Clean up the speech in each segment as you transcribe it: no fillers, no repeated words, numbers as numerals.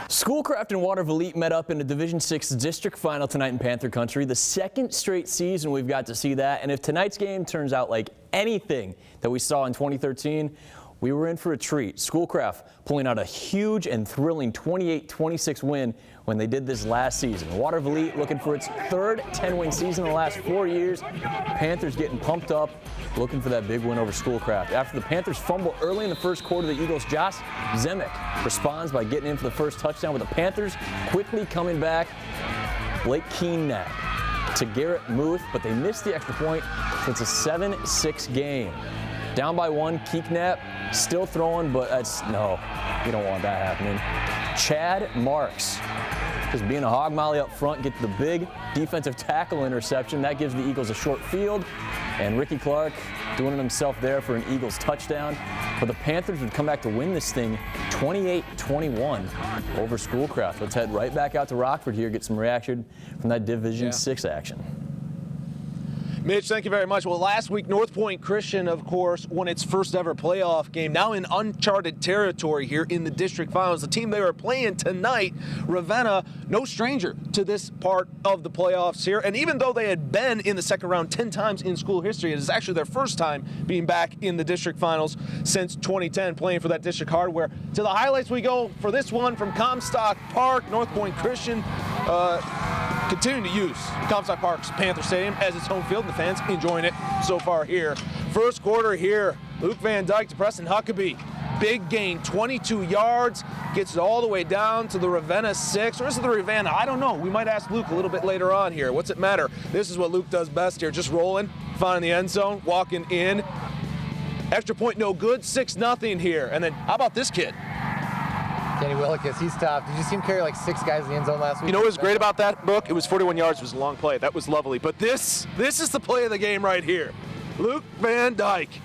Schoolcraft and Waterville Elite met up in a Division VI district final tonight in Panther Country. The second straight season we've got to see that. And if tonight's game turns out like anything that we saw in 2013, we were in for a treat. Schoolcraft pulling out a huge and thrilling 28-26 win when they did this last season. Waterville Elite looking for its third 10-win season in the last 4 years. Panthers getting pumped up, looking for that big win over Schoolcraft. After the Panthers fumble early in the first quarter, the Eagles' Josh Zemek responds by getting in for the first touchdown, with the Panthers quickly coming back. Blake Keene net to Garrett Muth, but they missed the extra point, so it's a 7-6 game. Down by one, Keeknap still throwing, but no, you don't want that happening. Chad Marks just being a hog molly up front, gets the big defensive tackle interception. That gives the Eagles a short field, and Ricky Clark doing it himself there for an Eagles touchdown. But the Panthers would come back to win this thing 28-21 over Schoolcraft. Let's head right back out to Rockford here, get some reaction from that Division VI action. Mitch, thank you very much. Well, last week, North Point Christian, of course, won its first ever playoff game. Now in uncharted territory here in the district finals. The team they were playing tonight, Ravenna, no stranger to this part of the playoffs here. And even though they had been in the second round 10 times in school history, it is actually their first time being back in the district finals since 2010, playing for that district hardware. To the highlights we go for this one from Comstock Park. North Point Christian continuing to use Comstock Park's Panther Stadium as its home field, and the fans enjoying it so far here. First quarter here, Luke Van Dyke to Preston Huckabee. Big gain, 22 yards, gets it all the way down to the Ravenna 6. Or is it the Ravenna? I don't know. We might ask Luke a little bit later on here. What's it matter? This is what Luke does best here, just rolling, finding the end zone, walking in. Extra point no good, 6-0 here. And then how about this kid? Kenny Willikis, he's tough. Did you see him carry like 6 guys in the end zone last week? You know what was great about that, Brooke? It was 41 yards. It was a long play. That was lovely. But this is the play of the game right here. Luke Van Dyke.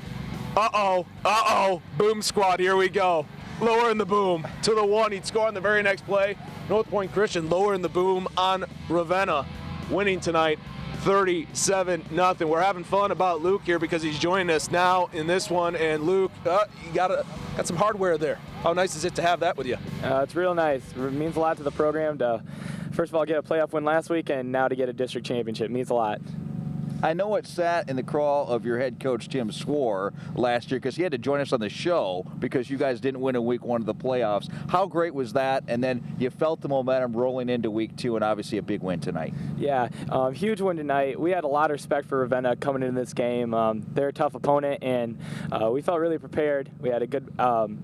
Uh-oh. Boom squad. Here we go. Lowering the boom to the 1. He'd score on the very next play. North Point Christian lowering the boom on Ravenna. Winning tonight 37-0. We're having fun about Luke here because he's joining us now in this one. And Luke, you got some hardware there. How nice is it to have that with you? It's real nice. It means a lot to the program to, first of all, get a playoff win last week, and now to get a district championship. It means a lot. I know it sat in the craw of your head coach, Tim Swore, last year because he had to join us on the show because you guys didn't win in week 1 of the playoffs. How great was that? And then you felt the momentum rolling into week 2 and obviously a big win tonight. Yeah, huge win tonight. We had a lot of respect for Ravenna coming into this game. They're a tough opponent, and we felt really prepared. We had a good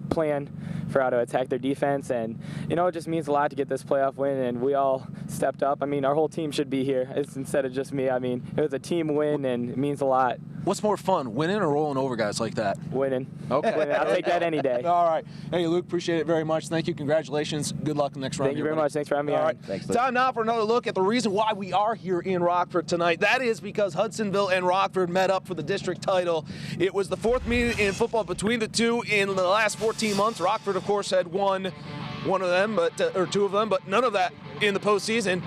plan for how to attack their defense, and it just means a lot to get this playoff win, and we all stepped up. I mean, our whole team should be here instead of just me. I mean, it was a team win, and it means a lot. What's more fun, winning or rolling over guys like that? Winning. Okay. Winning. I'll take that any day. All right. Hey, Luke, appreciate it very much. Thank you. Congratulations. Good luck in the next round. Thank you very much. Thanks for having me on. All right. Thanks, Luke. Time now for another look at the reason why we are here in Rockford tonight. That is because Hudsonville and Rockford met up for the district title. It was the 4th meeting in football between the two in the last 14 months. Rockford, of course, had won one of them, or 2 of them, but none of that in the postseason.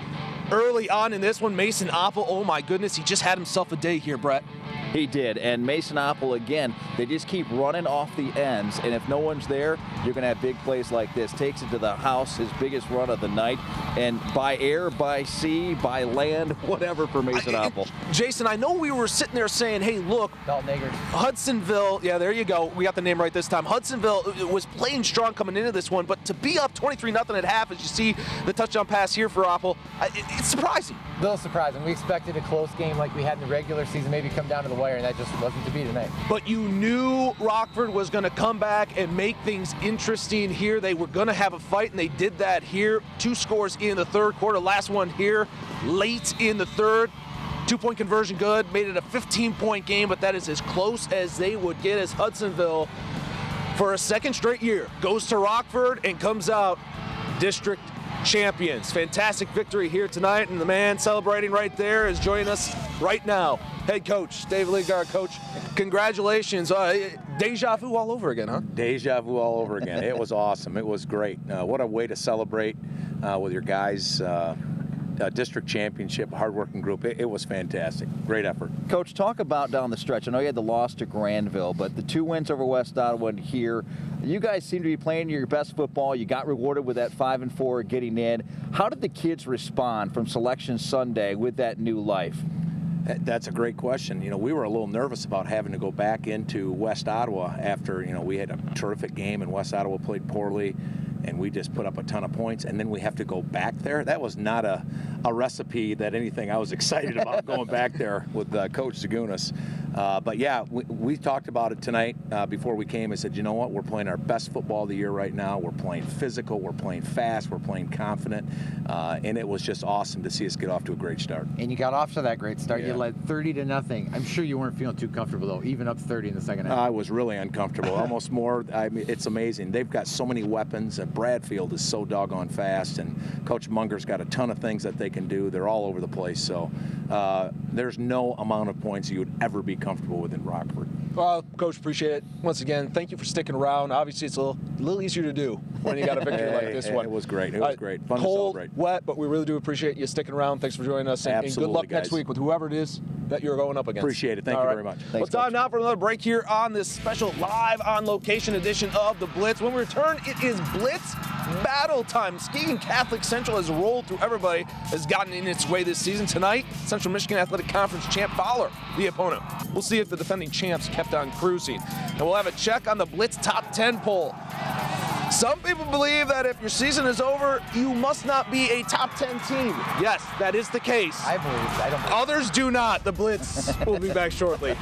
Early on in this one, Mason Oppel, oh my goodness, he just had himself a day here, Brett. He did, and Mason Oppel, again, they just keep running off the ends, and if no one's there, you're going to have big plays like this. Takes it to the house, his biggest run of the night, and by air, by sea, by land, whatever for Mason Oppel. Jason, I know we were sitting there saying, hey, look, Hudsonville, yeah, there you go. We got the name right this time. Hudsonville was playing strong coming into this one, but to be up 23-0 at half, as you see the touchdown pass here for Oppel, it's surprising. A little surprising. We expected a close game like we had in the regular season, maybe come down to the wire, and that just wasn't to be tonight. But you knew Rockford was going to come back and make things interesting here. They were going to have a fight, and they did that here. 2 scores in the third quarter. Last one here late in the third. 2-point conversion good. Made it a 15-point game, but that is as close as they would get as Hudsonville, for a second straight year, goes to Rockford and comes out district champions. Fantastic victory here tonight, and the man celebrating right there is joining us right now. Head coach, Dave Lingard. Coach, congratulations. Deja vu all over again, huh? Deja vu all over again. It was awesome. It was great. What a way to celebrate with your guys. a district championship, hardworking group. It was fantastic. Great effort. Coach, talk about down the stretch. I know you had the loss to Granville, but the 2 wins over West Ottawa and here, you guys seem to be playing your best football. You got rewarded with that 5-4 getting in. How did the kids respond from Selection Sunday with that new life? That's a great question. You know, we were a little nervous about having to go back into West Ottawa after, you know, we had a terrific game and West Ottawa played poorly and we just put up a ton of points, and then we have to go back there. That was not a recipe that anything I was excited about going back there with Coach Zagunas. But yeah, we talked about it tonight before we came. I said, you know what, we're playing our best football of the year right now. We're playing physical, we're playing fast, we're playing confident, and it was just awesome to see us get off to a great start. And you got off to that great start. Yeah. You led 30-0. I'm sure you weren't feeling too comfortable, though, even up 30 in the second half. I was really uncomfortable, almost more. I mean, it's amazing. They've got so many weapons, and Bradfield is so doggone fast, and Coach Munger's got a ton of things that they can do. They're all over the place, so there's no amount of points you would ever be comfortable with in Rockford. Well, Coach, appreciate it. Once again, thank you for sticking around. Obviously, it's a little easier to do when you got a victory like this one. It was great. It was great. Fun cold, to celebrate. wet, but we really do appreciate you sticking around. Thanks for joining us. And good Absolutely, luck next guys. week with whoever it is that you're going up against. Appreciate it. Thank you very much. Well, time now for another break here on this special live on location edition of the Blitz. When we return, it is Blitz battle time. Muskegon Catholic Central has rolled through everybody, has gotten in its way this season. Tonight, Central Michigan Athletic Conference champ Fowler, the opponent. We'll see if the defending champs kept on cruising. And we'll have a check on the Blitz top 10 poll. Some people believe that if your season is over, you must not be a top 10 team. Yes, that is the case. I don't believe. Others do not. The Blitz will be back shortly.